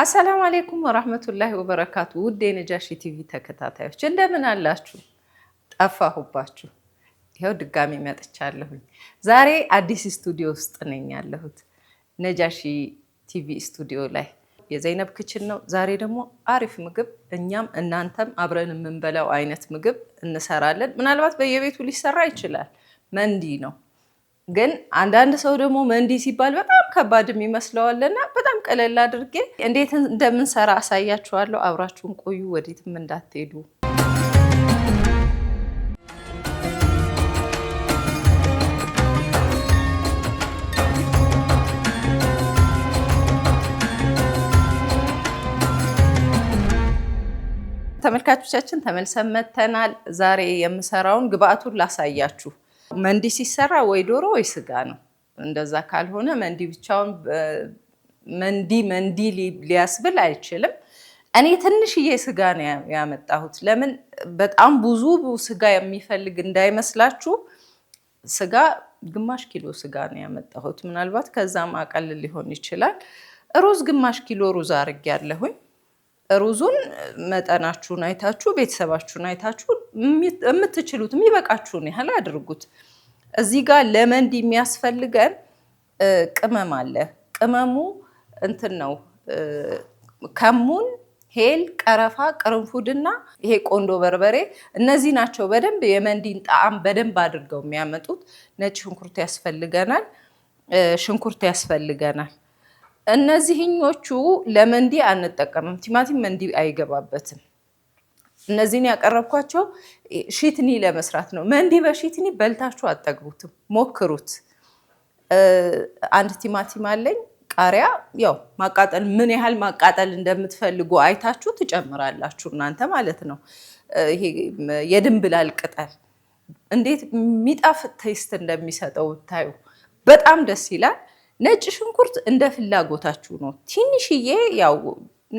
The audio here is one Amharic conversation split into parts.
አሰላሙ አለይኩም ወራህመቱላሂ ወበረካቱ። ውድ የነጃሺ ቲቪ ተከታታዮች እንደምን አላችሁ? ጠፋሁባችሁ። ይኸው ድጋሚ መጥቻለሁኝ። ዛሬ አዲስ ስቱዲዮ ውስጥ ነኝ ያለሁት ነጃሺ ቲቪ ስቱዲዮ ላይ የዘይነብ ክችን ነው። ዛሬ ደግሞ አሪፍ ምግብ እኛም እናንተም አብረን የምንበላው አይነት ምግብ እንሰራለን። ምናልባት በየቤቱ ሊሰራ ይችላል። መንዲ ነው። ግን አንዳንድ ሰው ደግሞ መንዲ ሲባል በጣም ከባድ የሚመስለዋልና በጣም ቀለል አድርጌ እንዴት እንደምንሰራ አሳያችኋለሁ። አብራችሁን ቆዩ፣ ወዴትም እንዳትሄዱ። ተመልካቾቻችን ተመልሰን መጥተናል። ዛሬ የምሰራውን ግብአቱን ላሳያችሁ። መንዲ ሲሰራ ወይ ዶሮ ወይ ስጋ ነው። እንደዛ ካልሆነ መንዲ ብቻውን መንዲ ሊያስብል አይችልም። እኔ ትንሽዬ ስጋ ነው ያመጣሁት። ለምን በጣም ብዙ ስጋ የሚፈልግ እንዳይመስላችሁ፣ ስጋ ግማሽ ኪሎ ስጋ ነው ያመጣሁት። ምናልባት ከዛም አቀል ሊሆን ይችላል። ሩዝ ግማሽ ኪሎ ሩዝ አድርጌያለሁኝ። ሩዙን መጠናችሁን አይታችሁ ቤተሰባችሁን አይታችሁ የምትችሉት የሚበቃችሁን ያህል አድርጉት። እዚህ ጋር ለመንዲ የሚያስፈልገን ቅመም አለ። ቅመሙ እንትን ነው፣ ከሙን፣ ሄል፣ ቀረፋ፣ ቅርንፉድና ይሄ ቆንዶ በርበሬ፣ እነዚህ ናቸው በደንብ የመንዲን ጣዕም በደንብ አድርገው የሚያመጡት። ነጭ ሽንኩርት ያስፈልገናል፣ ሽንኩርት ያስፈልገናል። እነዚህኞቹ ለመንዲ አንጠቀምም። ቲማቲም መንዲ አይገባበትም። እነዚህን ያቀረብኳቸው ሺትኒ ለመስራት ነው። መንዲ በሺትኒ በልታችሁ አጠግቡትም፣ ሞክሩት። አንድ ቲማቲም አለኝ። ቃሪያ ያው ማቃጠል ምን ያህል ማቃጠል እንደምትፈልጉ አይታችሁ ትጨምራላችሁ እናንተ ማለት ነው። ይሄ የድንብላል ቅጠል እንዴት የሚጣፍጥ ቴስት እንደሚሰጠው ብታዩ በጣም ደስ ይላል። ነጭ ሽንኩርት እንደ ፍላጎታችሁ ነው። ትንሽዬ ያው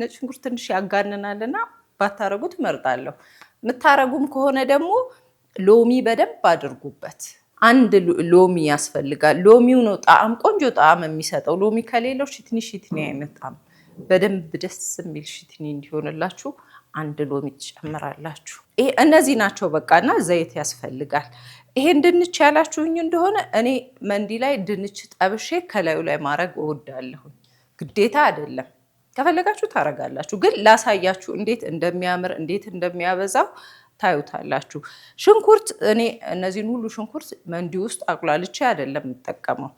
ነጭ ሽንኩርት ትንሽ ያጋንናልና ባታረጉት እመርጣለሁ። የምታረጉም ከሆነ ደግሞ ሎሚ በደንብ አድርጉበት። አንድ ሎሚ ያስፈልጋል። ሎሚው ነው ጣዕም ቆንጆ ጣዕም የሚሰጠው። ሎሚ ከሌለው ሽትኒ አይመጣም። በደንብ ደስ የሚል ሽትኒ እንዲሆንላችሁ አንድ ሎሚ ትጨምራላችሁ። እነዚህ ናቸው በቃና ዘይት ያስፈልጋል። ይሄን ድንች ያላችሁኝ እንደሆነ እኔ መንዲ ላይ ድንች ጠብሼ ከላዩ ላይ ማድረግ እወዳለሁ። ግዴታ አይደለም፣ ከፈለጋችሁ ታረጋላችሁ። ግን ላሳያችሁ እንዴት እንደሚያምር እንዴት እንደሚያበዛው ታዩታላችሁ። ሽንኩርት እኔ እነዚህን ሁሉ ሽንኩርት መንዲ ውስጥ አቁላልቼ አይደለም የምጠቀመው።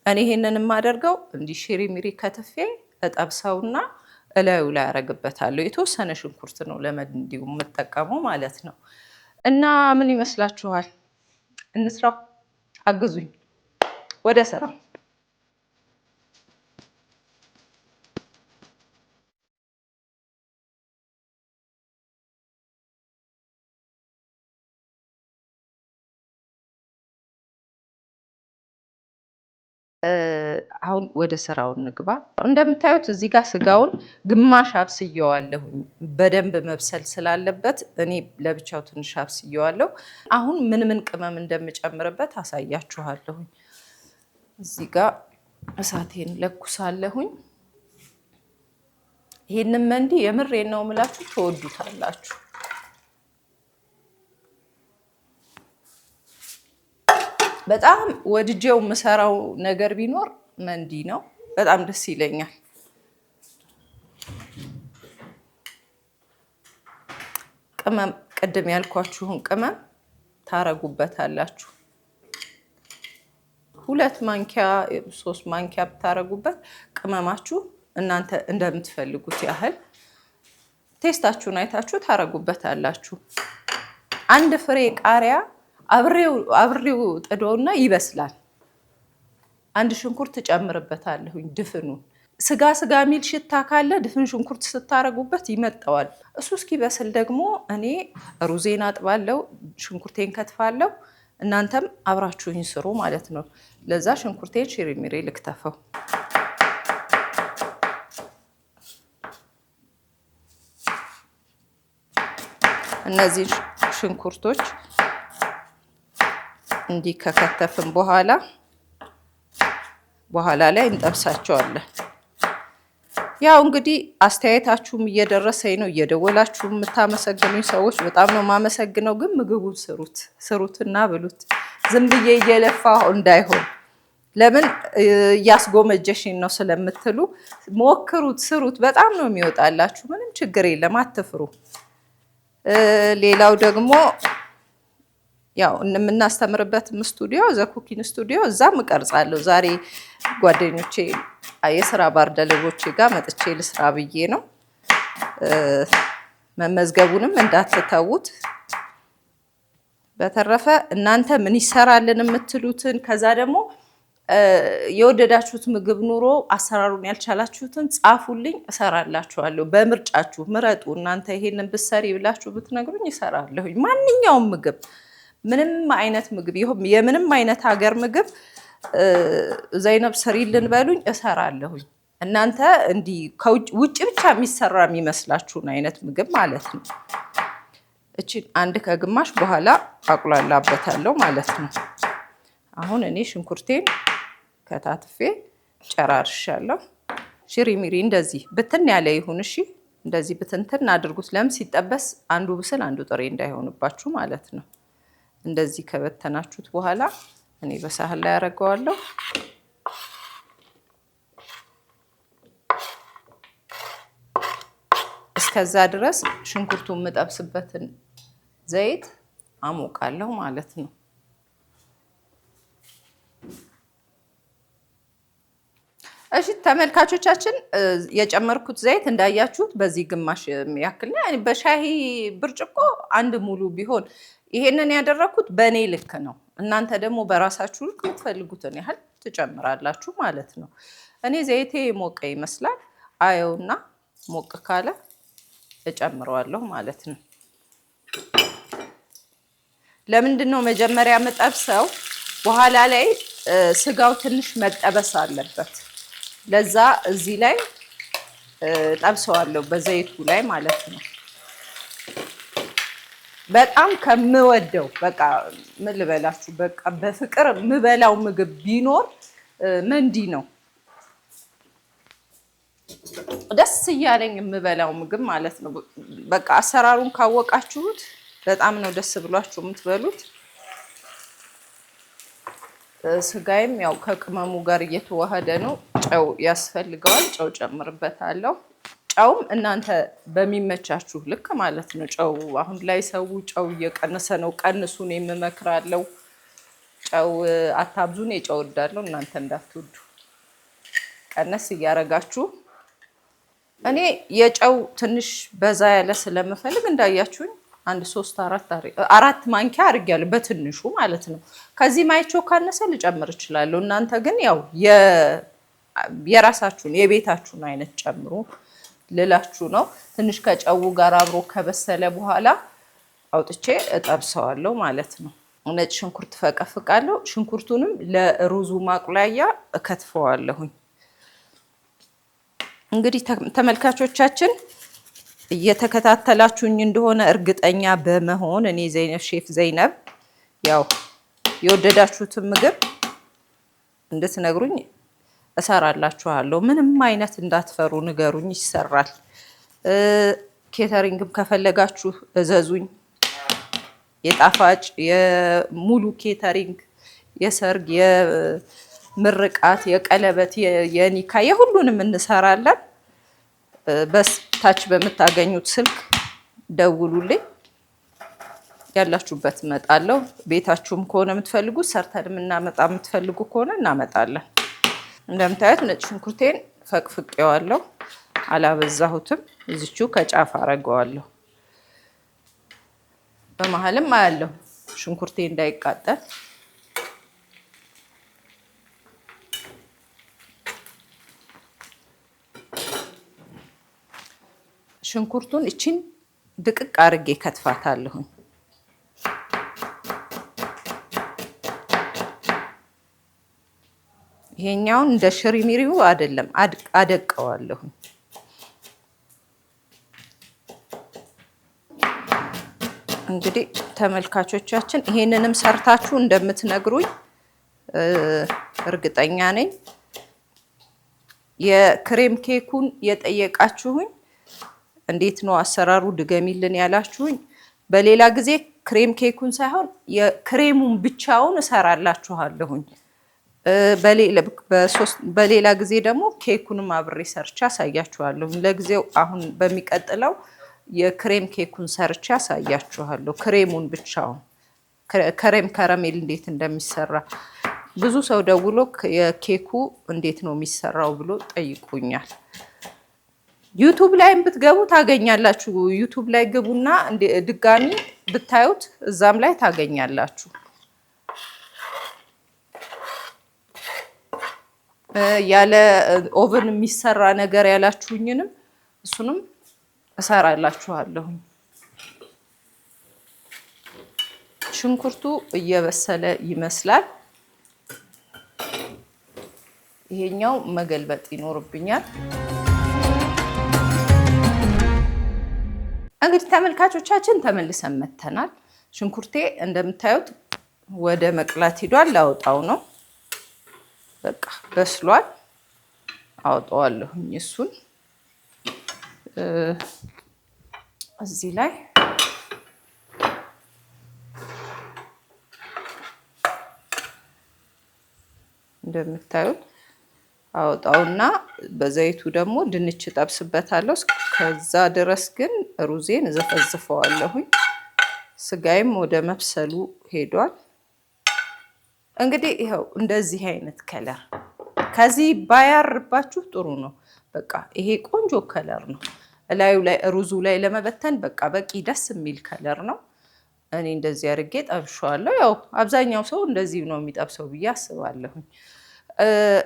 እኔ ይሄንን የማደርገው እንዲህ ሽሪ ሚሪ ከትፌ እጠብሰውና እላዩ ላይ አረግበታለሁ። የተወሰነ ሽንኩርት ነው ለመንዲው የምጠቀመው ማለት ነው። እና ምን ይመስላችኋል? እንስራው፣ አግዙኝ፣ ወደ ስራው። አሁን ወደ ስራው እንግባ። እንደምታዩት እዚህ ጋር ስጋውን ግማሽ አብስየዋለሁ። በደንብ መብሰል ስላለበት እኔ ለብቻው ትንሽ አብስየዋለሁ። አሁን ምን ምን ቅመም እንደምጨምርበት አሳያችኋለሁ። እዚህ ጋር እሳቴን ለኩሳለሁኝ። ይሄንን መንዲ የምሬን ነው የምላችሁ ትወዱታላችሁ። በጣም ወድጄው የምሰራው ነገር ቢኖር መንዲ ነው። በጣም ደስ ይለኛል። ቅመም ቅድም ያልኳችሁን ቅመም ታረጉበታላችሁ። 2 ማንኪያ 3 ማንኪያ ብታረጉበት ቅመማችሁ እናንተ እንደምትፈልጉት ያህል ቴስታችሁን አይታችሁ ታረጉበታላችሁ። አንድ ፍሬ ቃሪያ አብሬው ጥዶና ይበስላል። አንድ ሽንኩርት ጨምርበታለሁኝ ድፍኑን። ስጋ ሚል ሽታ ካለ ድፍን ሽንኩርት ስታረጉበት ይመጣዋል። እሱ እስኪበስል ደግሞ እኔ ሩዜን አጥባለሁ፣ ሽንኩርቴን ከትፋለሁ። እናንተም አብራችሁኝ ስሩ ማለት ነው። ለዛ ሽንኩርቴን ሽሪሚሪ ልክተፈው። እነዚህ ሽንኩርቶች እንዲህ ከከተፍን በኋላ ላይ እንጠብሳቸዋለን። ያው እንግዲህ አስተያየታችሁም እየደረሰኝ ነው። እየደወላችሁ የምታመሰግኑኝ ሰዎች በጣም ነው የማመሰግነው። ግን ምግቡን ስሩትና ብሉት። ዝም ብዬ እየለፋሁ እንዳይሆን ለምን እያስጎመጀሽኝ ነው ስለምትሉ ሞክሩት፣ ስሩት። በጣም ነው የሚወጣላችሁ። ምንም ችግር የለም፣ አትፍሩ። ሌላው ደግሞ ያው የምናስተምርበት ስቱዲዮ ዘኩኪን ስቱዲዮ እዛም እቀርጻለሁ። ዛሬ ጓደኞቼ የስራ ባልደረቦቼ ጋር መጥቼ ልስራ ብዬ ነው። መመዝገቡንም እንዳትተዉት። በተረፈ እናንተ ምን ይሰራልን የምትሉትን ከዛ ደግሞ የወደዳችሁት ምግብ ኑሮ አሰራሩን ያልቻላችሁትን ጻፉልኝ፣ እሰራላችኋለሁ። በምርጫችሁ ምረጡ። እናንተ ይሄንን ብትሰሪ ብላችሁ ብትነግሩኝ እሰራለሁኝ። ማንኛውም ምግብ፣ ምንም አይነት ምግብ ይሁን የምንም አይነት ሀገር ምግብ ዘይነብ ስሪልን በሉኝ፣ እሰራለሁኝ። እናንተ እንዲህ ውጭ ብቻ የሚሰራ የሚመስላችሁን አይነት ምግብ ማለት ነው። እቺን አንድ ከግማሽ በኋላ አቁላላበታለሁ ማለት ነው። አሁን እኔ ሽንኩርቴን ከታትፌ ጨራርሻለሁ። ሽሪሚሪ እንደዚህ ብትን ያለ ይሁን። እሺ እንደዚህ ብትንትን አድርጉት። ለምን ሲጠበስ አንዱ ብስል አንዱ ጥሬ እንዳይሆንባችሁ ማለት ነው። እንደዚህ ከበተናችሁት በኋላ እኔ በሳህን ላይ አደርገዋለሁ። እስከዛ ድረስ ሽንኩርቱን የምጠብስበትን ዘይት አሞቃለሁ ማለት ነው። እሺ ተመልካቾቻችን የጨመርኩት ዘይት እንዳያችሁት በዚህ ግማሽ ያክል በሻሂ ብርጭቆ አንድ ሙሉ ቢሆን ይሄንን ያደረኩት በእኔ ልክ ነው። እናንተ ደግሞ በራሳችሁ ልክ የምትፈልጉትን ያህል ትጨምራላችሁ ማለት ነው። እኔ ዘይቴ ሞቀ ይመስላል። አየውና ሞቅ ካለ እጨምረዋለሁ ማለት ነው። ለምንድን ነው መጀመሪያ መጠብሰው? በኋላ ላይ ስጋው ትንሽ መጠበስ አለበት። ለዛ እዚህ ላይ ጠብሰዋለሁ በዘይቱ ላይ ማለት ነው። በጣም ከምወደው በቃ ምን ልበላችሁ፣ በቃ በፍቅር የምበላው ምግብ ቢኖር መንዲ ነው። ደስ እያለኝ የምበላው ምግብ ማለት ነው። በቃ አሰራሩን ካወቃችሁት በጣም ነው ደስ ብሏችሁ የምትበሉት። ስጋይም ያው ከቅመሙ ጋር እየተዋሃደ ነው። ጨው ያስፈልገዋል። ጨው ጨምርበታለሁ። ጨውም እናንተ በሚመቻችሁ ልክ ማለት ነው። ጨው አሁን ላይ ሰው ጨው እየቀነሰ ነው። ቀንሱን የምመክራለሁ። ጨው አታብዙን። የጨው ወዳለሁ እናንተ እንዳትወዱ ቀነስ እያረጋችሁ። እኔ የጨው ትንሽ በዛ ያለ ስለምፈልግ እንዳያችሁኝ አንድ 3-4 ማንኪያ አድርጌያለሁ በትንሹ ማለት ነው። ከዚህ ማይቾ ካነሰ ልጨምር እችላለሁ። እናንተ ግን ያው የራሳችሁን የቤታችሁን አይነት ጨምሩ ልላችሁ ነው። ትንሽ ከጨው ጋር አብሮ ከበሰለ በኋላ አውጥቼ እጠብሰዋለሁ ማለት ነው። ነጭ ሽንኩርት ፈቀፍቃለሁ። ሽንኩርቱንም ለሩዙ ማቁላያ እከትፈዋለሁኝ። እንግዲህ ተመልካቾቻችን እየተከታተላችሁኝ እንደሆነ እርግጠኛ በመሆን እኔ ዘይነብ ሼፍ ዘይነብ ያው የወደዳችሁትን ምግብ እንድትነግሩኝ እሰራላችኋለሁ። ምንም አይነት እንዳትፈሩ ንገሩኝ፣ ይሰራል። ኬተሪንግም ከፈለጋችሁ እዘዙኝ። የጣፋጭ የሙሉ ኬተሪንግ፣ የሰርግ፣ የምርቃት፣ የቀለበት፣ የኒካ የሁሉንም እንሰራለን። በታች በምታገኙት ስልክ ደውሉልኝ። ያላችሁበት እመጣለሁ። ቤታችሁም ከሆነ የምትፈልጉት ሰርተን የምናመጣ የምትፈልጉ ከሆነ እናመጣለን። እንደምታዩት ነጭ ሽንኩርቴን ፈቅፍቄዋለሁ። አላበዛሁትም። እዚቹ ከጫፍ አረገዋለሁ። በመሀልም አያለሁ ሽንኩርቴ እንዳይቃጠል። ሽንኩርቱን እቺን ድቅቅ አርጌ ከትፋታለሁኝ። ይሄኛውን እንደ ሽሪሚሪው አይደለም አደቀዋለሁኝ። እንግዲህ ተመልካቾቻችን ይሄንንም ሰርታችሁ እንደምትነግሩኝ እርግጠኛ ነኝ። የክሬም ኬኩን የጠየቃችሁኝ እንዴት ነው አሰራሩ ድገሚልን ያላችሁኝ፣ በሌላ ጊዜ ክሬም ኬኩን ሳይሆን የክሬሙን ብቻውን እሰራላችኋለሁኝ። በሌላ ጊዜ ደግሞ ኬኩንም አብሬ ሰርቻ አሳያችኋለሁ። ለጊዜው አሁን በሚቀጥለው የክሬም ኬኩን ሰርቻ አሳያችኋለሁ። ክሬሙን ብቻውን ክሬም ከረሜል እንዴት እንደሚሰራ ብዙ ሰው ደውሎ የኬኩ እንዴት ነው የሚሰራው ብሎ ጠይቁኛል። ዩቱብ ላይም ብትገቡ ታገኛላችሁ። ዩቱብ ላይ ግቡና ድጋሚ ብታዩት እዛም ላይ ታገኛላችሁ። ያለ ኦቨን የሚሰራ ነገር ያላችሁኝንም እሱንም እሰራላችኋለሁ። ሽንኩርቱ እየበሰለ ይመስላል። ይሄኛው መገልበጥ ይኖርብኛል። እንግዲህ ተመልካቾቻችን ተመልሰን መተናል። ሽንኩርቴ እንደምታዩት ወደ መቅላት ሄዷል። ላውጣው ነው። በቃ በስሏል። አውጣዋለሁኝ እሱን እዚህ ላይ እንደምታዩት አውጣውና በዘይቱ ደግሞ ድንች ጠብስበታለሁ። ከዛ ድረስ ግን ሩዜን ዘፈዝፈዋለሁኝ። ስጋይም ወደ መብሰሉ ሄዷል። እንግዲህ ይኸው እንደዚህ አይነት ከለር ከዚህ ባያርባችሁ ጥሩ ነው። በቃ ይሄ ቆንጆ ከለር ነው። እላዩ ላይ ሩዙ ላይ ለመበተን በቃ በቂ ደስ የሚል ከለር ነው። እኔ እንደዚህ አድርጌ ጠብሼዋለሁ። ያው አብዛኛው ሰው እንደዚህ ነው የሚጠብሰው ብዬ አስባለሁኝ።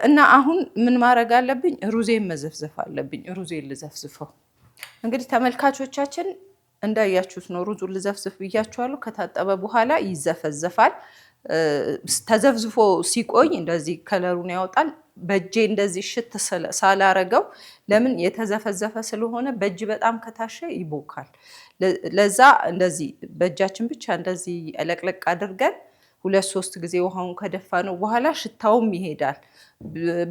እና አሁን ምን ማድረግ አለብኝ? ሩዜን መዘፍዘፍ አለብኝ። ሩዜን ልዘፍዝፈው። እንግዲህ ተመልካቾቻችን እንዳያችሁት ነው። ሩዙን ልዘፍዝፍ ብያችኋለሁ። ከታጠበ በኋላ ይዘፈዘፋል። ተዘፍዝፎ ሲቆይ እንደዚህ ከለሩን ያወጣል። በእጄ እንደዚህ ሽት ሳላረገው፣ ለምን የተዘፈዘፈ ስለሆነ በእጅ በጣም ከታሸ ይቦካል። ለዛ እንደዚህ በእጃችን ብቻ እንደዚህ ለቅለቅ አድርገን 2-3 ጊዜ ውሃውን ከደፋ ነው በኋላ ሽታውም ይሄዳል።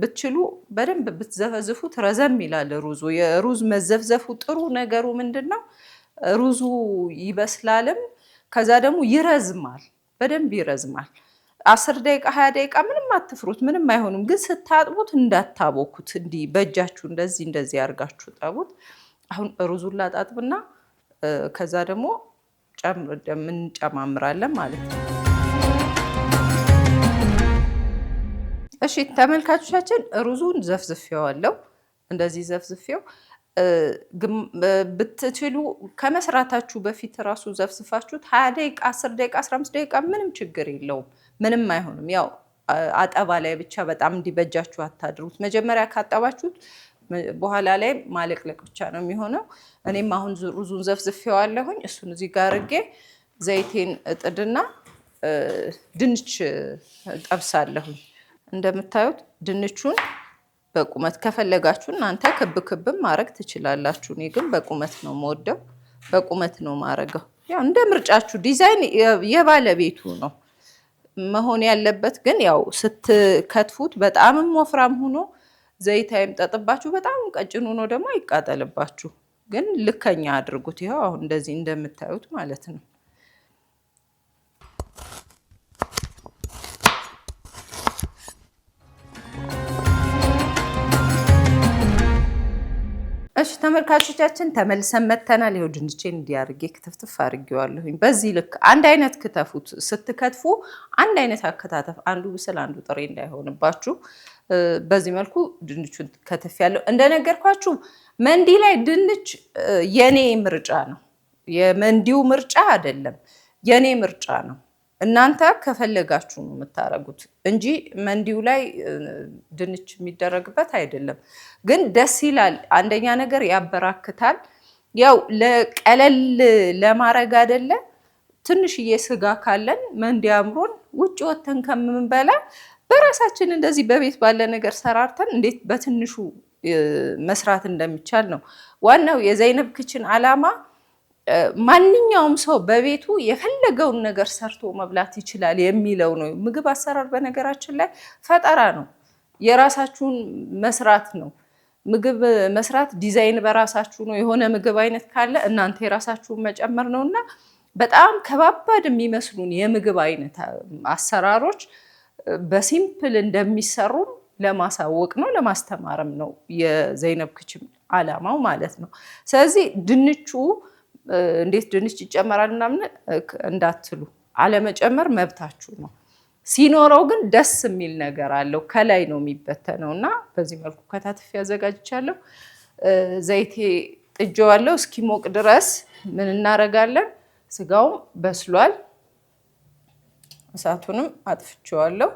ብትችሉ በደንብ ብትዘፈዝፉት ረዘም ይላል ሩዙ። የሩዝ መዘፍዘፉ ጥሩ ነገሩ ምንድነው? ሩዙ ይበስላልም፣ ከዛ ደግሞ ይረዝማል፣ በደንብ ይረዝማል። 10 ደቂቃ 20 ደቂቃ ምንም አትፍሩት፣ ምንም አይሆንም። ግን ስታጥቡት እንዳታቦኩት፣ እንዲህ በእጃችሁ እንደዚህ አድርጋችሁ ጠቡት። አሁን ሩዙን ላጣጥብና ከዛ ደግሞ እንጨማምራለን ማለት ነው። እሺ ተመልካቾቻችን ሩዙን ዘፍዝፌዋለሁ። እንደዚህ ዘፍዝፌው ብትችሉ ከመስራታችሁ በፊት ራሱ ዘፍዝፋችሁት 20 ደቂቃ 10 ደቂቃ 15 ደቂቃ ምንም ችግር የለውም፣ ምንም አይሆንም። ያው አጠባ ላይ ብቻ በጣም እንዲበጃችሁ አታድሩት። መጀመሪያ ካጠባችሁት በኋላ ላይ ማለቅለቅ ብቻ ነው የሚሆነው። እኔም አሁን ሩዙን ዘፍዝፌዋለሁኝ። እሱን እዚህ ጋር አድርጌ ዘይቴን እጥድና ድንች ጠብሳለሁኝ። እንደምታዩት ድንቹን በቁመት ከፈለጋችሁ እናንተ ክብ ክብም ማድረግ ትችላላችሁ። እኔ ግን በቁመት ነው የምወደው፣ በቁመት ነው ማረገው። ያው እንደ ምርጫችሁ። ዲዛይን የባለቤቱ ነው መሆን ያለበት። ግን ያው ስትከትፉት በጣምም ወፍራም ሆኖ ዘይት አይምጠጥባችሁ፣ በጣም ቀጭን ሆኖ ደግሞ አይቃጠልባችሁ። ግን ልከኛ አድርጉት። ይኸው አሁን እንደዚህ እንደምታዩት ማለት ነው። እሺ ተመልካቾቻችን ተመልሰን መተናል። ይኸው ድንቼን እንዲያርጌ ክትፍትፍ አድርጌዋለሁኝ። በዚህ ልክ አንድ አይነት ክትፉት። ስትከትፉ አንድ አይነት አከታተፍ፣ አንዱ ብስል አንዱ ጥሬ እንዳይሆንባችሁ በዚህ መልኩ ድንቹን ከትፍ ያለው። እንደነገርኳችሁ መንዲ ላይ ድንች የኔ ምርጫ ነው፣ የመንዲው ምርጫ አይደለም፣ የኔ ምርጫ ነው። እናንተ ከፈለጋችሁ ነው የምታረጉት እንጂ መንዲው ላይ ድንች የሚደረግበት አይደለም። ግን ደስ ይላል። አንደኛ ነገር ያበራክታል። ያው ለቀለል ለማረግ አይደለ፣ ትንሽዬ ስጋ ካለን መንዲ አምሮን ውጭ ወተን ከምንበላ በራሳችን እንደዚህ በቤት ባለ ነገር ሰራርተን እንዴት በትንሹ መስራት እንደሚቻል ነው ዋናው የዘይነብ ክችን ዓላማ። ማንኛውም ሰው በቤቱ የፈለገውን ነገር ሰርቶ መብላት ይችላል የሚለው ነው። ምግብ አሰራር በነገራችን ላይ ፈጠራ ነው፣ የራሳችሁን መስራት ነው። ምግብ መስራት ዲዛይን በራሳችሁ ነው። የሆነ ምግብ አይነት ካለ እናንተ የራሳችሁን መጨመር ነውና በጣም ከባባድ የሚመስሉን የምግብ አይነት አሰራሮች በሲምፕል እንደሚሰሩ ለማሳወቅ ነው፣ ለማስተማርም ነው የዘይነብ ክችን ዓላማው ማለት ነው። ስለዚህ ድንቹ እንዴት ድንች ይጨመራል ምናምን እንዳትሉ፣ አለመጨመር መብታችሁ ነው። ሲኖረው ግን ደስ የሚል ነገር አለው። ከላይ ነው የሚበተነው እና በዚህ መልኩ ከታትፌ አዘጋጅቻለሁ። ዘይቴ ጥጄዋለሁ። እስኪሞቅ ድረስ ምን እናደርጋለን? ስጋውም በስሏል። እሳቱንም አጥፍቼዋለሁ።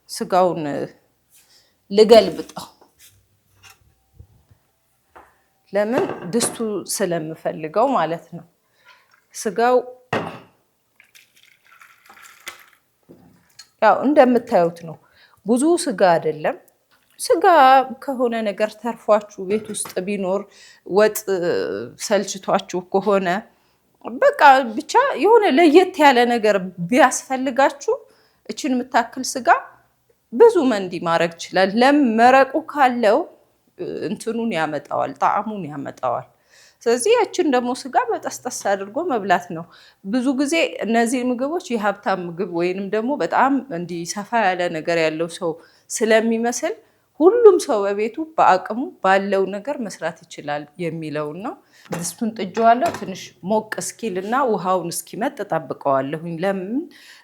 ስጋውን ልገልብጠው። ለምን? ድስቱ ስለምፈልገው ማለት ነው። ስጋው ያው እንደምታዩት ነው። ብዙ ስጋ አይደለም። ስጋ ከሆነ ነገር ተርፏችሁ ቤት ውስጥ ቢኖር ወጥ ሰልችቷችሁ ከሆነ በቃ ብቻ የሆነ ለየት ያለ ነገር ቢያስፈልጋችሁ እችን የምታክል ስጋ ብዙ መንዲ ማድረግ ይችላል። ለመረቁ ካለው እንትኑን ያመጣዋል፣ ጣዕሙን ያመጣዋል። ስለዚህ ያችን ደግሞ ስጋ በጠስጠስ አድርጎ መብላት ነው። ብዙ ጊዜ እነዚህ ምግቦች የሀብታም ምግብ ወይንም ደግሞ በጣም እንዲህ ሰፋ ያለ ነገር ያለው ሰው ስለሚመስል ሁሉም ሰው በቤቱ በአቅሙ ባለው ነገር መስራት ይችላል የሚለውን ነው። ድስቱን ጥጄዋለሁ። ትንሽ ሞቅ እስኪልና ውሃውን እስኪመጥ ጠብቀዋለሁኝ። ለምን?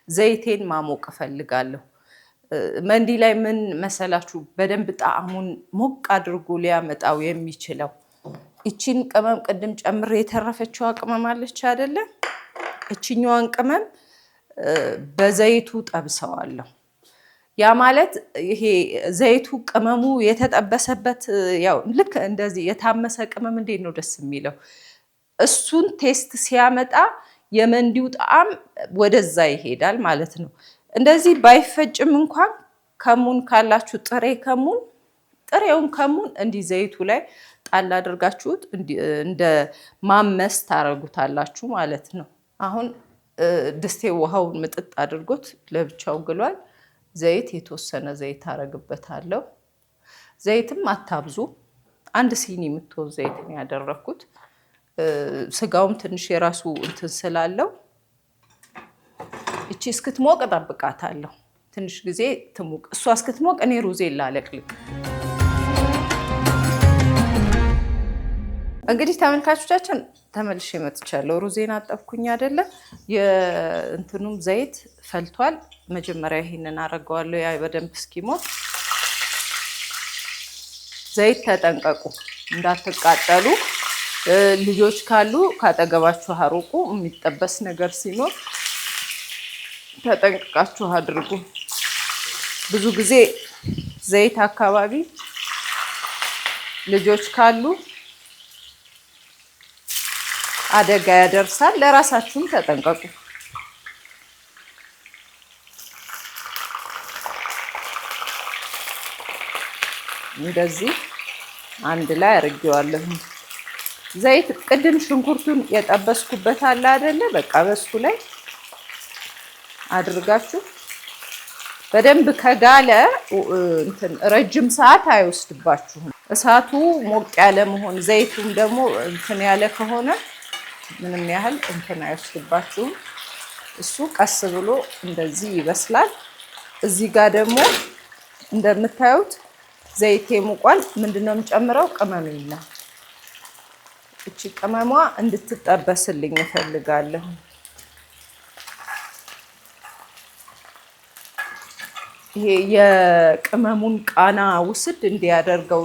ዘይቴን ማሞቅ እፈልጋለሁ። መንዲ ላይ ምን መሰላችሁ በደንብ ጣዕሙን ሞቅ አድርጎ ሊያመጣው የሚችለው እቺን ቅመም ቅድም ጨምሬ የተረፈችዋ ቅመም አለች አይደለ? እቺኛዋን ቅመም በዘይቱ ጠብሰዋለሁ። ያ ማለት ይሄ ዘይቱ ቅመሙ የተጠበሰበት ያው ልክ እንደዚህ የታመሰ ቅመም እንዴት ነው ደስ የሚለው? እሱን ቴስት ሲያመጣ የመንዲው ጣዕም ወደዛ ይሄዳል ማለት ነው። እንደዚህ ባይፈጭም እንኳን ከሙን ካላችሁ ጥሬውን ከሙን እንዲህ ዘይቱ ላይ ጣል አድርጋችሁት እንደ ማመስ ታረጉታላችሁ ማለት ነው። አሁን ድስቴ ውሃውን ምጥጥ አድርጎት ለብቻው ግሏል። ዘይት የተወሰነ ዘይት አረግበታለሁ። ዘይትም አታብዙ። 1 ሲኒ የምትሆን ዘይት ነው ያደረኩት። ስጋውም ትንሽ የራሱ እንትን ስላለው እቺ እስክትሞቅ እጠብቃታለሁ። ትንሽ ጊዜ ትሙቅ። እሷ እስክትሞቅ እኔ ሩዜን ላለቅልቅ። እንግዲህ ተመልካቾቻችን ተመልሼ መጥቻለሁ። ሩዜን አጠብኩኝ አይደለ? የእንትኑም ዘይት ፈልቷል። መጀመሪያ ይሄንን አረጋዋለሁ ያ በደንብ እስኪሞቅ። ዘይት ተጠንቀቁ እንዳትቃጠሉ። ልጆች ካሉ ካጠገባችሁ አርቁ። የሚጠበስ ነገር ሲኖር ተጠንቅቃችሁ አድርጉ። ብዙ ጊዜ ዘይት አካባቢ ልጆች ካሉ አደጋ ያደርሳል። ለራሳችሁም ተጠንቀቁ። እንደዚህ አንድ ላይ አድርጌዋለሁ። ዘይት ቅድም ሽንኩርቱን የጠበስኩበት አለ አይደለ? በቃ በሱ ላይ አድርጋችሁ በደንብ ከጋለ እንትን ረጅም ሰዓት አይወስድባችሁም። እሳቱ ሞቅ ያለ መሆን ዘይቱም ደግሞ እንትን ያለ ከሆነ ምንም ያህል እንትን አይወስድባችሁም። እሱ ቀስ ብሎ እንደዚህ ይበስላል። እዚህ ጋር ደግሞ እንደምታዩት ዘይቴ ሙቋል። ምንድነው የምጨምረው? ቅመም ይላል። እቺ ቅመሟ እንድትጠበስልኝ እፈልጋለሁ። ይሄ የቅመሙን ቃና ውስድ እንዲያደርገው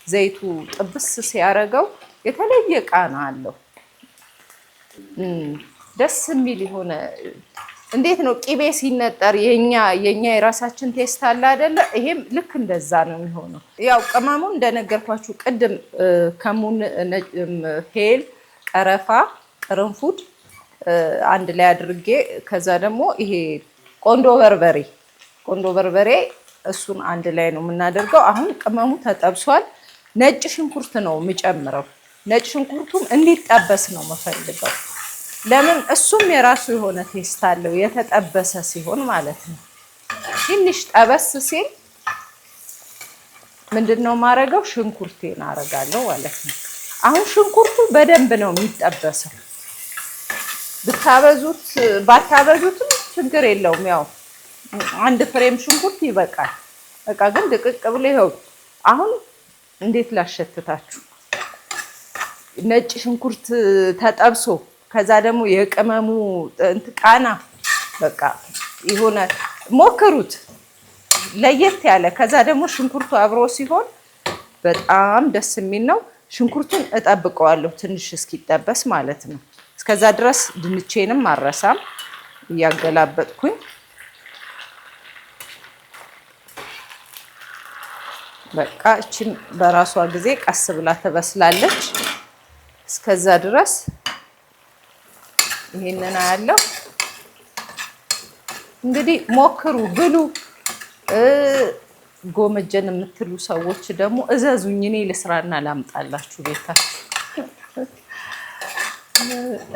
ዘይቱ ጥብስ ሲያደርገው የተለየ ቃና አለው። ደስ የሚል የሆነ እንዴት ነው ቅቤ ሲነጠር የኛ የራሳችን ቴስት አለ አይደለ? ይሄም ልክ እንደዛ ነው የሚሆነው። ያው ቅመሙን እንደነገርኳችሁ ቅድም ከሙን፣ ሄል፣ ቀረፋ፣ ቅርንፉድ አንድ ላይ አድርጌ ከዛ ደግሞ ይሄ ቆንዶ በርበሬ እሱን አንድ ላይ ነው የምናደርገው። አሁን ቅመሙ ተጠብሷል። ነጭ ሽንኩርት ነው የምጨምረው። ነጭ ሽንኩርቱም እንዲጠበስ ነው የምፈልገው። ለምን? እሱም የራሱ የሆነ ቴስት አለው የተጠበሰ ሲሆን ማለት ነው። ትንሽ ጠበስ ሲል ምንድነው ማረጋው? ሽንኩርቴን አረጋለሁ ማለት ነው። አሁን ሽንኩርቱ በደንብ ነው የሚጠበሰው። ብታበዙት ባታበዙትም ችግር የለውም። ያው አንድ ፍሬም ሽንኩርት ይበቃል። በቃ ግን ድቅቅ ብሎ ይኸው አሁን እንዴት ላሸትታችሁ። ነጭ ሽንኩርት ተጠብሶ ከዛ ደግሞ የቅመሙ ቃና በቃ የሆነ ሞክሩት፣ ለየት ያለ። ከዛ ደግሞ ሽንኩርቱ አብሮ ሲሆን በጣም ደስ የሚል ነው። ሽንኩርቱን እጠብቀዋለሁ ትንሽ እስኪጠበስ ማለት ነው። እስከዛ ድረስ ድንቼንም አረሳም እያገላበጥኩኝ በቃ እቺም በራሷ ጊዜ ቀስ ብላ ተበስላለች። እስከዛ ድረስ ይሄንን አያለው። እንግዲህ ሞክሩ፣ ብሉ። ጎመጀን የምትሉ ሰዎች ደግሞ እዘዙኝ፣ እኔ ልስራና ላምጣላችሁ ቤታችሁ።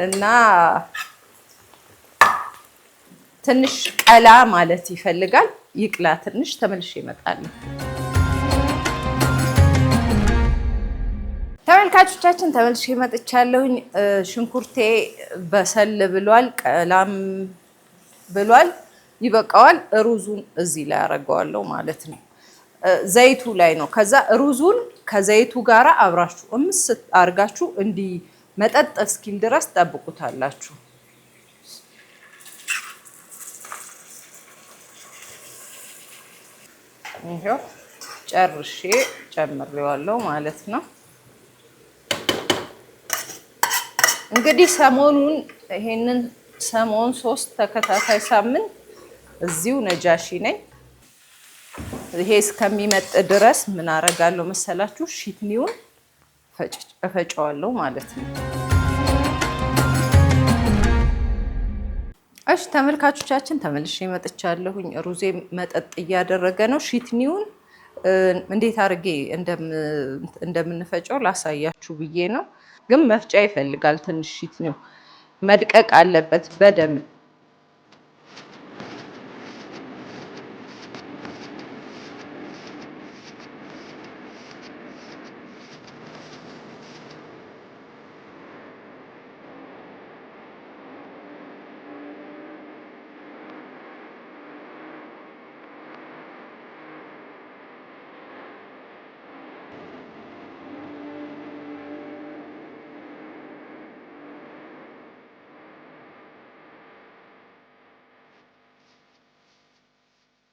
እና ትንሽ ቀላ ማለት ይፈልጋል። ይቅላ ትንሽ። ተመልሼ እመጣለሁ። ተመልካቾቻችን ተመልሼ መጥቻለሁኝ። ሽንኩርቴ በሰል ብሏል፣ ቀላም ብሏል። ይበቃዋል። ሩዙን እዚህ ላይ አደርገዋለሁ ማለት ነው። ዘይቱ ላይ ነው። ከዛ ሩዙን ከዘይቱ ጋር አብራችሁ እምስ አድርጋችሁ እንዲህ መጠጥ እስኪል ድረስ ጠብቁታላችሁ። ይሄው ጨርሼ ጨምሬዋለሁ ማለት ነው። እንግዲህ ሰሞኑን ይሄንን ሰሞን 3 ተከታታይ ሳምንት እዚሁ ነጃሺ ነኝ። ይሄ እስከሚመጥ ድረስ ምን አደርጋለሁ መሰላችሁ? ሺትኒውን እፈጨዋለሁ ማለት ነው። እሺ ተመልካቾቻችን ተመልሼ መጥቻለሁኝ። ሩዜ መጠጥ እያደረገ ነው። ሺትኒውን እንዴት አድርጌ እንደምንፈጨው ላሳያችሁ ብዬ ነው። ግን መፍጫ ይፈልጋል። ትንሽ ሺትኒው መድቀቅ አለበት በደንብ።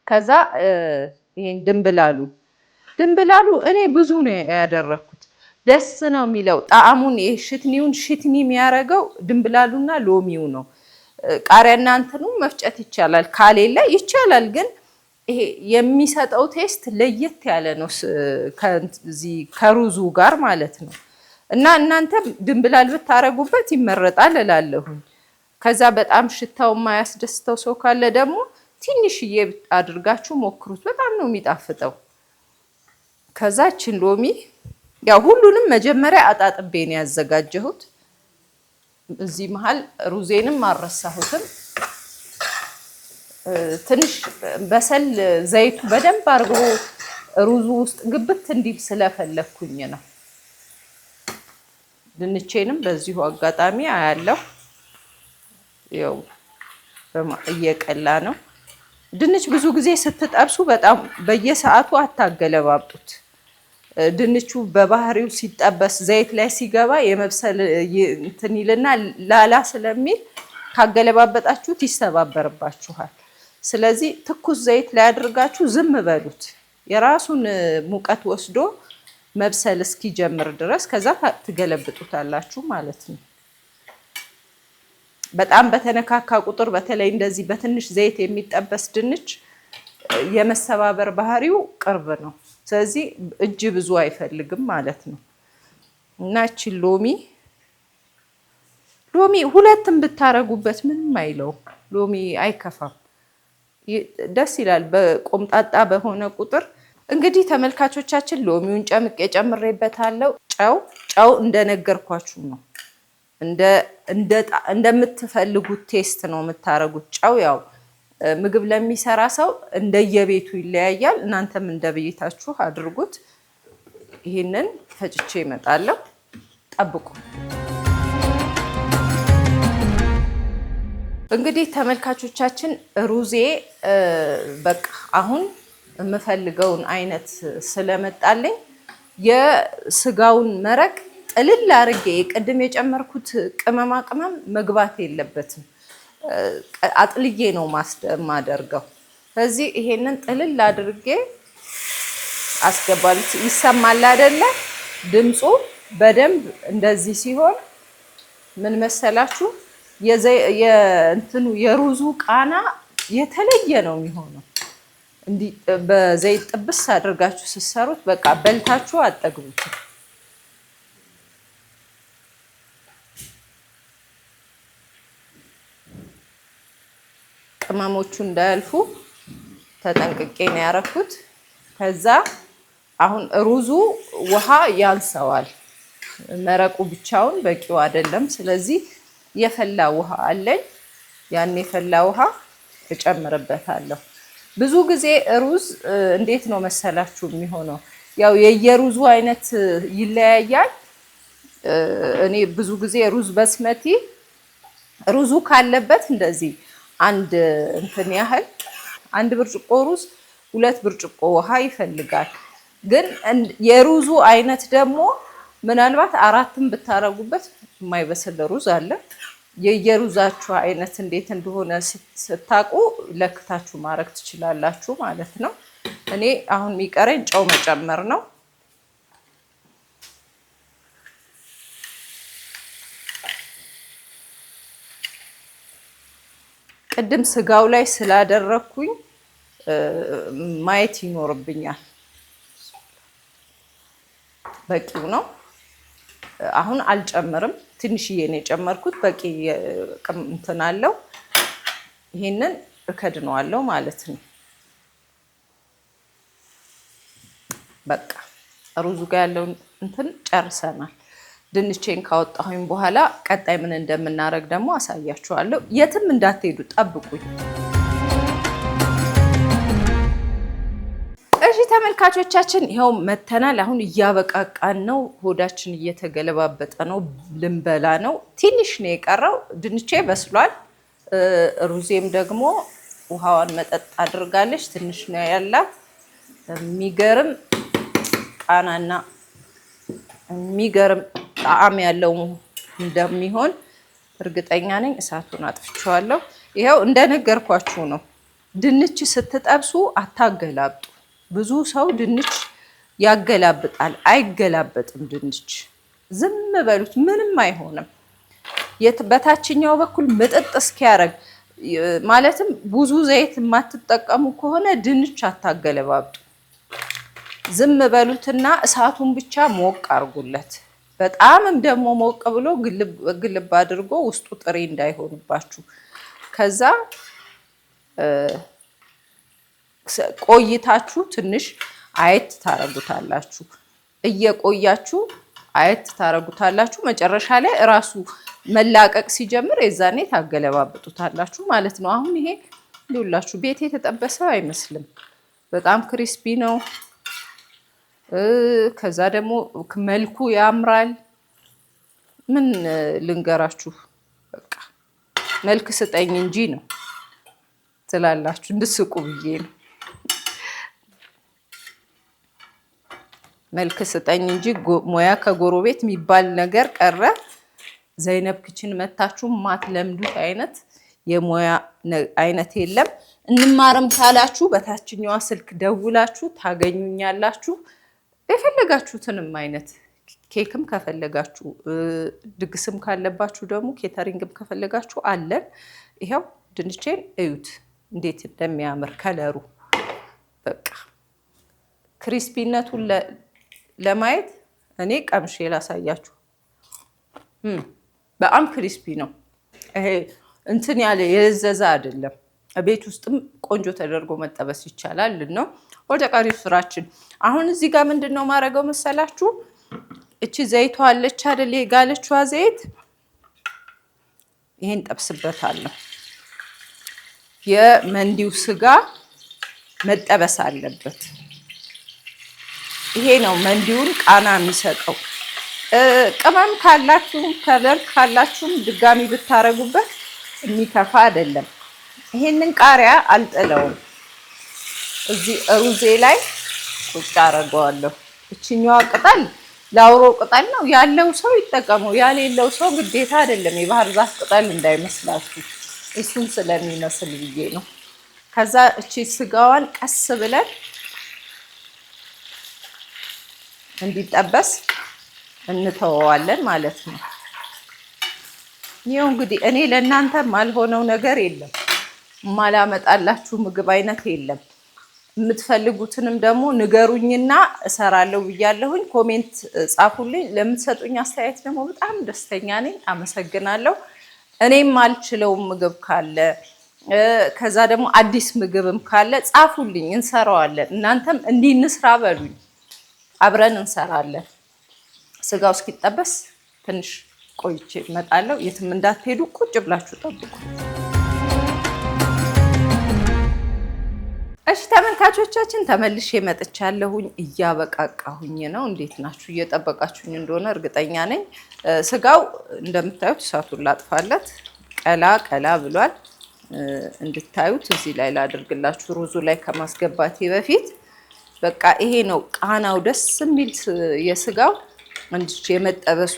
ከዛ ይሄን ድንብላሉ እኔ ብዙ ነው ያደረኩት። ደስ ነው የሚለው ጣዕሙን። ይሄ ሽትኒ የሚያደርገው ድንብላሉና ሎሚው ነው። ቃሪያና እንትኑ መፍጨት ይቻላል፣ ካሌለ ይቻላል። ግን ይሄ የሚሰጠው ቴስት ለየት ያለ ነው ከሩዙ ጋር ማለት ነው። እና እናንተ ድንብላል ብታረጉበት ይመረጣል እላለሁኝ። ከዛ በጣም ሽታው የማያስደስተው ሰው ካለ ደግሞ ትንሽዬ አድርጋችሁ ሞክሩት። በጣም ነው የሚጣፍጠው። ከዛችን ሎሚ ያው ሁሉንም መጀመሪያ አጣጥቤ ነው ያዘጋጀሁት። እዚህ መሃል ሩዜንም አልረሳሁትም። ትንሽ በሰል ዘይቱ በደንብ አድርጎ ሩዙ ውስጥ ግብት እንዲል ስለፈለኩኝ ነው። ድንቼንም በዚሁ አጋጣሚ አያለሁ። ያው እየቀላ ነው። ድንች ብዙ ጊዜ ስትጠብሱ በጣም በየሰዓቱ አታገለባብጡት። ድንቹ በባህሪው ሲጠበስ ዘይት ላይ ሲገባ የመብሰል እንትን ይልና ላላ ስለሚል ካገለባበጣችሁት ይሰባበርባችኋል። ስለዚህ ትኩስ ዘይት ላይ አድርጋችሁ ዝም በሉት የራሱን ሙቀት ወስዶ መብሰል እስኪጀምር ድረስ። ከዛ ትገለብጡታላችሁ ማለት ነው። በጣም በተነካካ ቁጥር በተለይ እንደዚህ በትንሽ ዘይት የሚጠበስ ድንች የመሰባበር ባህሪው ቅርብ ነው። ስለዚህ እጅ ብዙ አይፈልግም ማለት ነው። እና እቺ ሎሚ ሁለትም ብታረጉበት ምንም አይለው። ሎሚ አይከፋም፣ ደስ ይላል በቆምጣጣ በሆነ ቁጥር። እንግዲህ ተመልካቾቻችን ሎሚውን ጨምሬበታለሁ። ጨው እንደነገርኳችሁ ነው። እንደምትፈልጉት ቴስት ነው የምታረጉት። ጨው ያው ምግብ ለሚሰራ ሰው እንደየቤቱ ይለያያል። እናንተም እንደቤታችሁ አድርጉት። ይሄንን ፈጭቼ እመጣለሁ። ጠብቁ። እንግዲህ ተመልካቾቻችን ሩዜ በቃ አሁን የምፈልገውን አይነት ስለመጣልኝ የስጋውን መረቅ ጥልል አድርጌ ቅድም የጨመርኩት ቅመማ ቅመም መግባት የለበትም። አጥልዬ ነው ማደርገው። ስለዚህ ይሄንን ጥልል አድርጌ አስገባለሁ። ይሰማል አይደለ? ድምፁ በደንብ እንደዚህ ሲሆን ምን መሰላችሁ? የእንትኑ የሩዙ ቃና የተለየ ነው የሚሆነው። እንዲህ በዘይት ጥብስ አድርጋችሁ ስትሰሩት በቃ በልታችሁ አጠግቡት። ቅመሞቹ እንዳያልፉ ተጠንቅቄ ነው ያረኩት። ከዛ አሁን ሩዙ ውሃ ያንሰዋል። መረቁ ብቻውን በቂው አይደለም። ስለዚህ የፈላ ውሃ አለኝ። ያን የፈላ ውሃ እጨምርበታለሁ። ብዙ ጊዜ ሩዝ እንዴት ነው መሰላችሁ የሚሆነው? ያው የየሩዙ አይነት ይለያያል። እኔ ብዙ ጊዜ ሩዝ በስመቲ ሩዙ ካለበት እንደዚህ አንድ እንትን ያህል አንድ ብርጭቆ ሩዝ 2 ብርጭቆ ውሃ ይፈልጋል። ግን የሩዙ አይነት ደግሞ ምናልባት 4ም ብታረጉበት የማይበስል ሩዝ አለ። የየሩዛችሁ አይነት እንዴት እንደሆነ ስታቁ ለክታችሁ ማድረግ ትችላላችሁ ማለት ነው። እኔ አሁን የሚቀረኝ ጨው መጨመር ነው። ቅድም ስጋው ላይ ስላደረኩኝ ማየት ይኖርብኛል። በቂው ነው። አሁን አልጨምርም። ትንሽዬ ነው የጨመርኩት። በቂ እንትን አለው። ይሄንን እከድነዋለሁ ማለት ነው። በቃ ሩዙ ጋር ያለውን እንትን ጨርሰናል። ድንቼን ካወጣሁኝ በኋላ ቀጣይ ምን እንደምናደርግ ደግሞ አሳያችኋለሁ። የትም እንዳትሄዱ ጠብቁኝ። እሺ ተመልካቾቻችን ይኸው መተናል። አሁን እያበቃቃን ነው። ሆዳችን እየተገለባበጠ ነው። ልንበላ ነው። ትንሽ ነው የቀረው። ድንቼ በስሏል። ሩዜም ደግሞ ውሃዋን መጠጥ አድርጋለች። ትንሽ ነው ያላት። የሚገርም ቃናና የሚገርም ጣዕም ያለው እንደሚሆን እርግጠኛ ነኝ። እሳቱን አጥፍቼዋለሁ። ይኸው እንደነገርኳችሁ ነው። ድንች ስትጠብሱ አታገላብጡ። ብዙ ሰው ድንች ያገላብጣል። አይገላበጥም ድንች። ዝም በሉት፣ ምንም አይሆንም። በታችኛው በኩል ምጥጥ እስኪያደርግ ማለትም ብዙ ዘይት የማትጠቀሙ ከሆነ ድንች አታገለባብጡ። ዝም በሉትና እሳቱን ብቻ ሞቅ አድርጉለት። በጣምም ደግሞ ሞቅ ብሎ ግልብ አድርጎ ውስጡ ጥሬ እንዳይሆንባችሁ። ከዛ ቆይታችሁ ትንሽ አየት ታረጉታላችሁ። እየቆያችሁ አየት ታረጉታላችሁ። መጨረሻ ላይ እራሱ መላቀቅ ሲጀምር የዛኔ ታገለባብጡታላችሁ ማለት ነው። አሁን ይሄ ይኸውላችሁ ቤት የተጠበሰ አይመስልም። በጣም ክሪስፒ ነው። ከዛ ደግሞ መልኩ ያምራል። ምን ልንገራችሁ፣ በቃ መልክ ስጠኝ እንጂ ነው ትላላችሁ። እንድስቁ ብዬ ነው። መልክ ስጠኝ እንጂ ሙያ ከጎረቤት የሚባል ነገር ቀረ። ዘይነብ ክችን መታችሁ ማትለምዱት አይነት የሙያ አይነት የለም። እንማርም ካላችሁ በታችኛዋ ስልክ ደውላችሁ ታገኙኛላችሁ። የፈለጋችሁትንም አይነት ኬክም ከፈለጋችሁ ድግስም ካለባችሁ ደግሞ ኬተሪንግም ከፈለጋችሁ አለን። ይሄው ድንቼን እዩት እንዴት እንደሚያምር ከለሩ። በቃ ክሪስፒነቱን ለማየት እኔ ቀምሼ ላሳያችሁ። በጣም ክሪስፒ ነው። ይሄ እንትን ያለ የዘዛ አይደለም። ቤት ውስጥም ቆንጆ ተደርጎ መጠበስ ይቻላል ነው። ወደ ቀሪ ስራችን አሁን እዚህ ጋር ምንድነው ማድረገው መሰላችሁ? እቺ ዘይቷ አለች አይደል? የጋለችዋ ዘይት ይሄን ጠብስበታለሁ። የመንዲው ስጋ መጠበስ አለበት። ይሄ ነው መንዲውን ቃና የሚሰጠው። ቅመም ካላችሁ ከለር ካላችሁም ድጋሚ ብታረጉበት የሚከፋ አይደለም። ይሄንን ቃሪያ አልጥለውም፣ እዚህ ሩዜ ላይ ቁጭ አደርገዋለሁ። እችኛዋ ቅጠል ላውሮ ቅጠል ነው ያለው ሰው ይጠቀመው፣ ያሌለው ሰው ግዴታ አይደለም። የባህር ዛፍ ቅጠል እንዳይመስላችሁ እሱን ስለሚመስል ብዬ ነው። ከዛ እቺ ስጋዋን ቀስ ብለን እንዲጠበስ እንተወዋለን ማለት ነው። ይሄው እንግዲህ እኔ ለእናንተ ማልሆነው ነገር የለም፣ ማላመጣላችሁ ምግብ አይነት የለም። የምትፈልጉትንም ደግሞ ንገሩኝና እሰራለሁ ብያለሁኝ። ኮሜንት ጻፉልኝ። ለምትሰጡኝ አስተያየት ደግሞ በጣም ደስተኛ ነኝ። አመሰግናለሁ። እኔም አልችለውም ምግብ ካለ ከዛ ደግሞ አዲስ ምግብም ካለ ጻፉልኝ፣ እንሰራዋለን። እናንተም እንዲህ እንስራ በሉኝ፣ አብረን እንሰራለን። ስጋው እስኪጠበስ ትንሽ ቆይቼ እመጣለሁ። የትም እንዳትሄዱ፣ ቁጭ ብላችሁ ጠብቁ። እሺ ተመልካቾቻችን ተመልሼ መጥቻለሁኝ። እያበቃቃሁኝ ነው። እንዴት ናችሁ? እየጠበቃችሁኝ እንደሆነ እርግጠኛ ነኝ። ስጋው እንደምታዩት እሳቱን ላጥፋለት፣ ቀላ ቀላ ብሏል። እንድታዩት እዚህ ላይ ላድርግላችሁ፣ ሩዙ ላይ ከማስገባቴ በፊት። በቃ ይሄ ነው ቃናው፣ ደስ የሚል የስጋው እንድች የመጠበሷ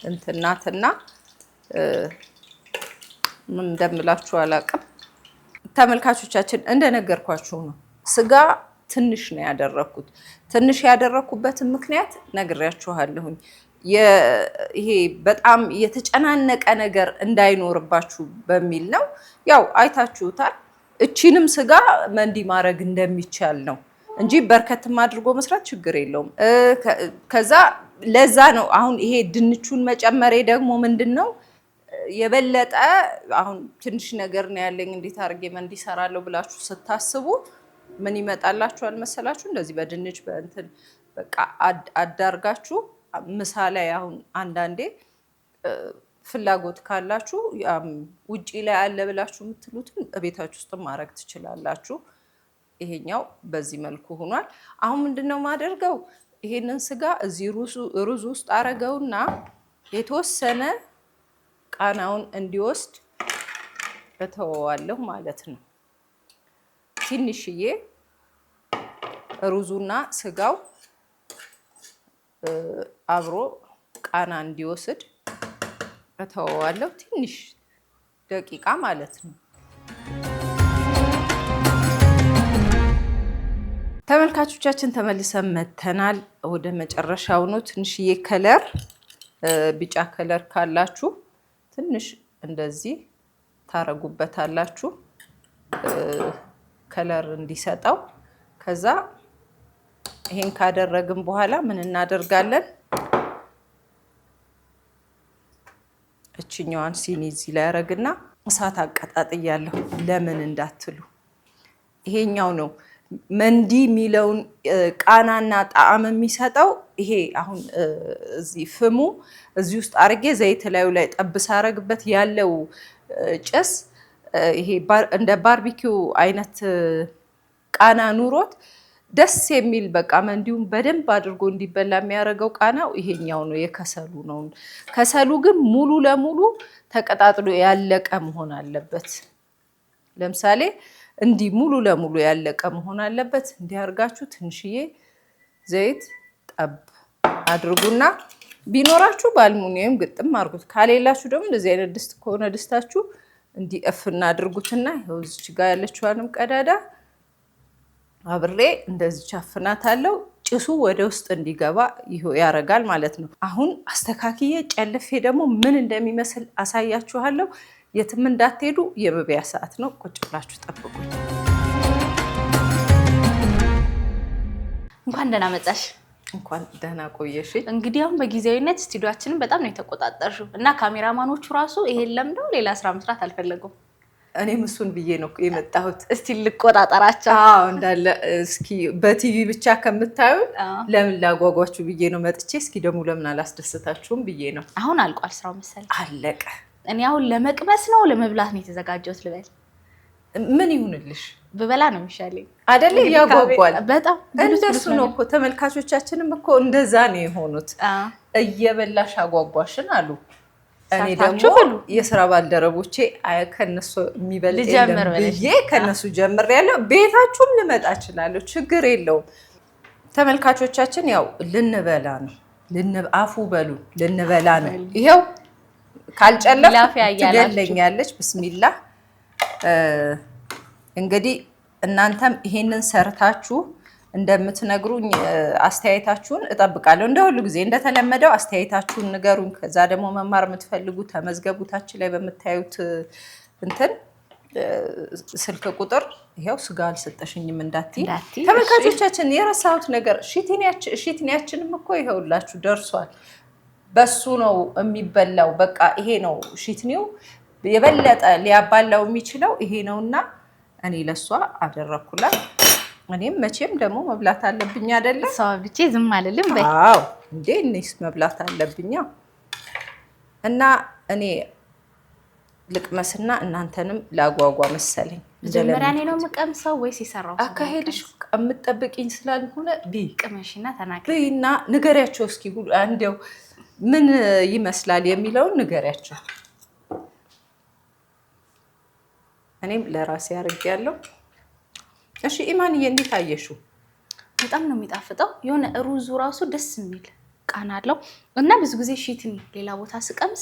እንትናትና ምን እንደምላችሁ አላውቅም። ተመልካቾቻችን እንደነገርኳችሁ ነው። ስጋ ትንሽ ነው ያደረኩት። ትንሽ ያደረኩበትን ምክንያት ነግሬያችኋለሁኝ። ይሄ በጣም የተጨናነቀ ነገር እንዳይኖርባችሁ በሚል ነው። ያው አይታችሁታል። እቺንም ስጋ መንዲ ማድረግ እንደሚቻል ነው እንጂ በርከትም አድርጎ መስራት ችግር የለውም። ከዛ ለዛ ነው አሁን ይሄ ድንቹን መጨመሬ ደግሞ ምንድነው የበለጠ አሁን ትንሽ ነገር ነው ያለኝ፣ እንዴት አድርጌ መንዲ እሰራለሁ ብላችሁ ስታስቡ ምን ይመጣላችኋል መሰላችሁ? እንደዚህ በድንች በእንትን በቃ አዳርጋችሁ ምሳ ላይ አሁን አንዳንዴ ፍላጎት ካላችሁ ውጪ ላይ አለ ብላችሁ የምትሉትን ቤታችሁ ውስጥ ማድረግ ትችላላችሁ። ይሄኛው በዚህ መልኩ ሆኗል። አሁን ምንድነው ማደርገው? ይሄንን ስጋ እዚህ ሩዝ ውስጥ አረገውና የተወሰነ ቃናውን እንዲወስድ እተወዋለሁ ማለት ነው። ትንሽዬ ሩዙና ስጋው አብሮ ቃና እንዲወስድ እተወዋለሁ፣ ትንሽ ደቂቃ ማለት ነው። ተመልካቾቻችን ተመልሰን መተናል። ወደ መጨረሻው ነው። ትንሽዬ ከለር ቢጫ ከለር ካላችሁ ትንሽ እንደዚህ ታረጉበታላችሁ ከለር እንዲሰጠው። ከዛ ይሄን ካደረግን በኋላ ምን እናደርጋለን? እችኛዋን ሲኒ እዚህ ላይ ያረግና እሳት አቀጣጥያለሁ። ለምን እንዳትሉ ይሄኛው ነው መንዲ የሚለውን ቃናና ጣዕም የሚሰጠው። ይሄ አሁን እዚህ ፍሙ እዚህ ውስጥ አርጌ ዘይት ላዩ ላይ ጠብስ አረግበት ያለው ጭስ ይሄ እንደ ባርቢኪው አይነት ቃና ኑሮት ደስ የሚል በቃ መንዲውን በደንብ አድርጎ እንዲበላ የሚያደርገው ቃናው ይሄኛው ነው፣ የከሰሉ ነው። ከሰሉ ግን ሙሉ ለሙሉ ተቀጣጥሎ ያለቀ መሆን አለበት። ለምሳሌ እንዲህ ሙሉ ለሙሉ ያለቀ መሆን አለበት። እንዲህ አድርጋችሁ ትንሽዬ ዘይት ጠብ አድርጉና ቢኖራችሁ በአልሙኒየም ግጥም አድርጉት። ካሌላችሁ ደግሞ እንደዚህ አይነት ድስት ከሆነ ድስታችሁ እንዲህ እፍና አድርጉትና ይኸው እዚች ጋር ያለችዋንም ቀዳዳ አብሬ እንደዚህ ቻፍናታለሁ። ጭሱ ወደ ውስጥ እንዲገባ ያረጋል ማለት ነው። አሁን አስተካክዬ ጨልፌ ደግሞ ምን እንደሚመስል አሳያችኋለሁ። የትም እንዳትሄዱ፣ የመብያ ሰዓት ነው። ቁጭ ብላችሁ ጠብቁኝ። እንኳን ደህና መጣሽ። እንኳን ደህና ቆየሽ። እንግዲህ አሁን በጊዜያዊነት ስቱዲዮአችንን በጣም ነው የተቆጣጠርሽው እና ካሜራማኖቹ ራሱ ይሄን ለምደው ሌላ ስራ መስራት አልፈለጉም። እኔም እሱን ብዬ ነው የመጣሁት። እስቲ ልቆጣጠራቸው። አዎ እንዳለ እስኪ በቲቪ ብቻ ከምታዩ ለምን ላጓጓችሁ ብዬ ነው መጥቼ። እስኪ ደግሞ ለምን አላስደስታችሁም ብዬ ነው። አሁን አልቋል ስራው መሰለኝ። አለቀ። እኔ አሁን ለመቅመስ ነው ለመብላት ነው የተዘጋጀሁት ልበል? ምን ይሁንልሽ ብበላ ነው የሚሻለኝ አይደለ? ያጓጓል በጣም እንደሱ ነው እኮ ተመልካቾቻችንም እኮ እንደዛ ነው የሆኑት። እየበላሽ አጓጓሽን አሉ። እኔ ደግሞ የስራ ባልደረቦቼ ከነሱ የሚበልጥ የለም ብዬ ከነሱ ጀምሬያለሁ። ቤታችሁም ልመጣ እችላለሁ፣ ችግር የለውም። ተመልካቾቻችን ያው ልንበላ ነው። አፉ በሉ ልንበላ ነው። ይሄው ካልጨለፍ ትገለኛለች። ብስሚላ እንግዲህ እናንተም ይሄንን ሰርታችሁ እንደምትነግሩኝ አስተያየታችሁን እጠብቃለሁ። እንደ ሁሉ ጊዜ እንደተለመደው አስተያየታችሁን ንገሩኝ። ከዛ ደግሞ መማር የምትፈልጉ ተመዝገቡታችን ላይ በምታዩት እንትን ስልክ ቁጥር ይሄው ስጋ አልሰጠሽኝም እንዳትይ ተመልካቾቻችን። የረሳሁት ነገር ሺትኒያችንም እኮ ይሄውላችሁ ደርሷል። በሱ ነው የሚበላው። በቃ ይሄ ነው ሺትኒው። የበለጠ ሊያባላው የሚችለው ይሄ ነውና እኔ ለሷ አደረኩላት። እኔም መቼም ደግሞ መብላት አለብኝ አይደለ? ሰው ብቻ ዝም አልልም በይ። አዎ እንዴ እኔስ መብላት አለብኝ። እና እኔ ልቅመስና እናንተንም ላጓጓ መሰለኝ። መጀመሪያ እኔ ነው የምቀምሰው ወይስ የሰራው? አካሄድሽ የምትጠብቂኝ ስላልሆነ ቅመሽና ተናገሪ በይና ንገሪያቸው እስኪ እንደው ምን ይመስላል የሚለውን ንገሪያቸው። እኔም ለራሴ አድርጌያለሁ። እሺ ኢማንዬ እንዴት አየሽው? በጣም ነው የሚጣፍጠው። የሆነ ሩዙ ራሱ ደስ የሚል ቃና አለው እና ብዙ ጊዜ ሺትኒ ሌላ ቦታ ስቀምስ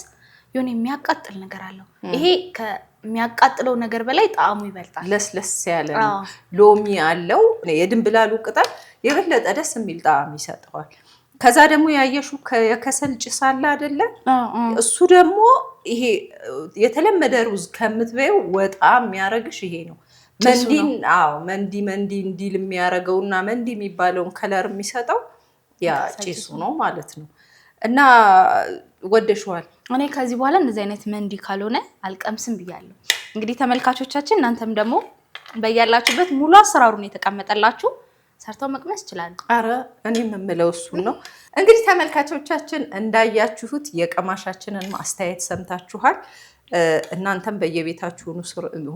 የሆነ የሚያቃጥል ነገር አለው። ይሄ ከሚያቃጥለው ነገር በላይ ጣዕሙ ይበልጣል። ለስለስ ያለ ነው። ሎሚ አለው። የድንብላሉ ቅጠል የበለጠ ደስ የሚል ጣዕም ይሰጠዋል። ከዛ ደግሞ ያየሽው የከሰል ጭስ አለ አይደለ? እሱ ደግሞ ይሄ የተለመደ ሩዝ ከምትበይው ወጣ የሚያረግሽ ይሄ ነው። መንዲ እንዲል የሚያረገውና መንዲ የሚባለውን ከለር የሚሰጠው ያ ጭሱ ነው ማለት ነው። እና ወደሽዋል? እኔ ከዚህ በኋላ እንደዚህ አይነት መንዲ ካልሆነ አልቀምስም ብያለሁ። እንግዲህ ተመልካቾቻችን እናንተም ደግሞ በያላችሁበት ሙሉ አሰራሩን የተቀመጠላችሁ ሰርተው መቅመስ ይችላሉ። አረ እኔ የምለው እሱን ነው። እንግዲህ ተመልካቾቻችን እንዳያችሁት የቀማሻችንን አስተያየት ሰምታችኋል። እናንተም በየቤታችሁ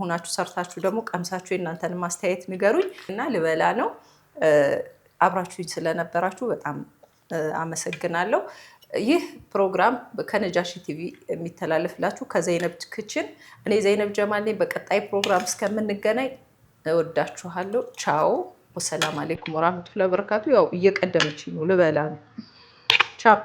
ሆናችሁ ሰርታችሁ ደግሞ ቀምሳችሁ የእናንተን አስተያየት ንገሩኝ እና ልበላ ነው። አብራችሁኝ ስለነበራችሁ በጣም አመሰግናለሁ። ይህ ፕሮግራም ከነጃሺ ቲቪ የሚተላለፍላችሁ ከዘይነብ ክችን፣ እኔ ዘይነብ ጀማል ነኝ። በቀጣይ ፕሮግራም እስከምንገናኝ እወዳችኋለሁ። ቻው። ወሰላም አለይኩም ወራህመቱላሂ ወበረካቱ። ያው እየቀደመችኝ ነው ልበላ ነው። ቻው